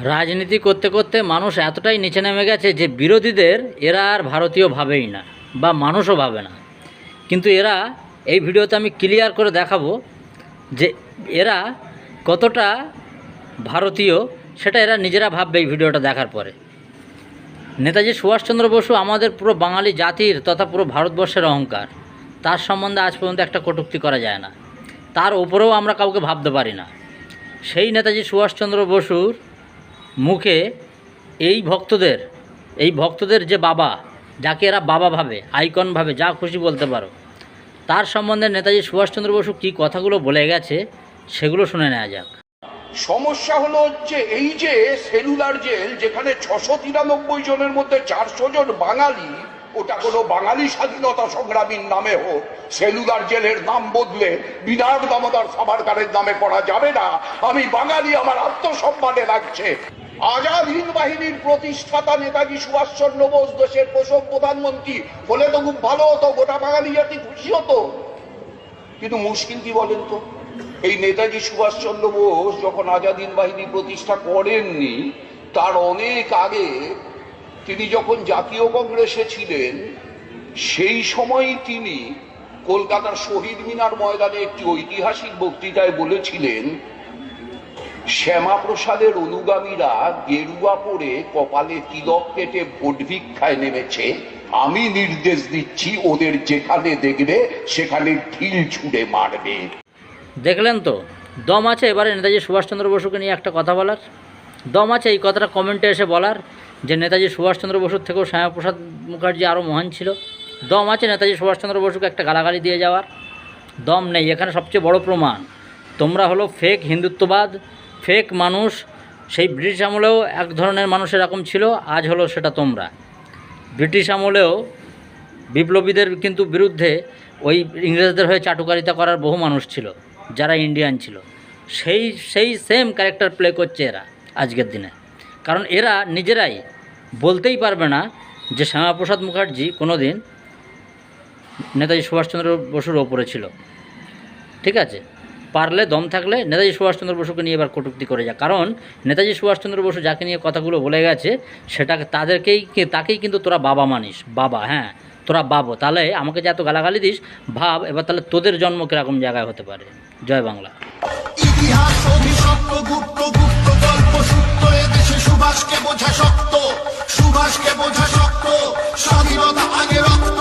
রাজনীতি করতে করতে মানুষ এতটাই নিচে নেমে গেছে যে বিরোধীদের এরা আর ভারতীয় ভাবেই না, বা মানুষও ভাবে না। কিন্তু এরা, এই ভিডিওতে আমি ক্লিয়ার করে দেখাবো যে এরা কতটা ভারতীয়, সেটা এরা নিজেরা ভাববে এই ভিডিওটা দেখার পরে। নেতাজি সুভাষচন্দ্র বসু আমাদের পুরো বাঙালি জাতির তথা পুরো ভারতবর্ষের অহংকার। তার সম্বন্ধে আজ পর্যন্ত একটা কটূক্তি করা যায় না, তার ওপরেও আমরা কাউকে ভাবতে পারি না। সেই নেতাজি সুভাষচন্দ্র বসুর মুখে এই ভক্তদের যে বাবা, যাকে এরা বাবা ভাবে, আইকন ভাবে, যা খুশি বলতে পারো, তার সম্বন্ধে নেতাজি সুভাষচন্দ্র বসু কী কথাগুলো বলে গেছে সেগুলো শুনে নেওয়া যাক। সমস্যা হলো হচ্ছে এই যে সেলুলার জেল, যেখানে 693 জনের মধ্যে 400 জন বাঙালি, ওটা কোনো বাঙালি স্বাধীনতা সংগ্রামীর নামে হোক, সেলুলার জেলের নাম বদলে বিনায়ক দামোদর সাভারকরের নামে করা যাবে না। আমি বাঙালি, আমার আত্মসম্মানে লাগছে। আজাদ হিন্দ বাহিনীর প্রতিষ্ঠাতা নেতাজি সুভাষচন্দ্র বোস দেশের প্রথম প্রধানমন্ত্রী হলে তো খুব ভালো হতো, গোটা বাঙালি জাতি খুশি হতো। কিন্তু মুশকিল কি বলেন তো, এই নেতাজি সুভাষচন্দ্র বোস যখন আজাদ হিন্দ বাহিনী প্রতিষ্ঠা করেননি, তার অনেক আগে তিনি যখন জাতীয় কংগ্রেসে ছিলেন, সেই সময়ই তিনি কলকাতার শহীদ মিনার ময়দানে একটি ঐতিহাসিক বক্তৃতায় বলেছিলেন, শ্যামাপ্রসাদের অনুগামীরা গেরুয়া পরে কপালে তিলক কেটে ভোট ভিক্ষায় নেমেছে। আমি নির্দেশ দিচ্ছি, ওদের যেখানে দেখবে সেখানে ঢিল ছুঁড়ে মারবে। দেখলেন তো, দম আছে এবারে নেতাজি সুভাষচন্দ্র বসুকে নিয়ে একটা কথা বলার, দম আছে এই কথাটা কমেন্টে এসে বলার যে নেতাজি সুভাষচন্দ্র বসুর থেকেও শ্যামাপ্রসাদ মুখার্জি আরও মহান ছিল। দম আছে নেতাজি সুভাষচন্দ্র বসুকে একটা গালাগালি দিয়ে যাওয়ার? দম নেই। এখানে সবচেয়ে বড় প্রমাণ তোমরা হলো ফেক হিন্দুত্ববাদ, ফেক মানুষ। সেই ব্রিটিশ আমলেও এক ধরনের মানুষ এরকম ছিল, আজ হলো সেটা তোমরা। ব্রিটিশ আমলেও বিপ্লবীদের কিন্তু বিরুদ্ধে ওই ইংরেজদের হয়ে চাটুকারিতা করার বহু মানুষ ছিল যারা ইন্ডিয়ান ছিল। সেই সেম ক্যারেক্টার প্লে করছে এরা আজকের দিনে। কারণ এরা নিজেরাই বলতেই পারবে না যে শ্যামাপ্রসাদ মুখার্জি কোনো দিন নেতাজি সুভাষচন্দ্র বসুর ওপরে ছিল। ঠিক আছে, পারলে দম থাকলে নেতাজি সুভাষচন্দ্র বসুকে নিয়ে এবার কটূক্তি করে যা। কারণ নেতাজি সুভাষচন্দ্র বসু যাকে নিয়ে কথাগুলো বলে গেছে, সেটাকে তাকেই কিন্তু তোরা বাবা মানিস। বাবা, হ্যাঁ তোরা বাবু। তাহলে আমাকে যে এত গালাগালি দিস, ভাব এবার তাহলে তোদের জন্ম কীরকম জায়গায় হতে পারে। জয় বাংলা। ইতিহাস অভিশপ্ত গুপ্ত গল্প সূত্র, এদেশে সুভাষকে বোঝা শক্ত, সুভাষকে বোঝা শক্ত, স্বাধীনতা আগে রক্ত।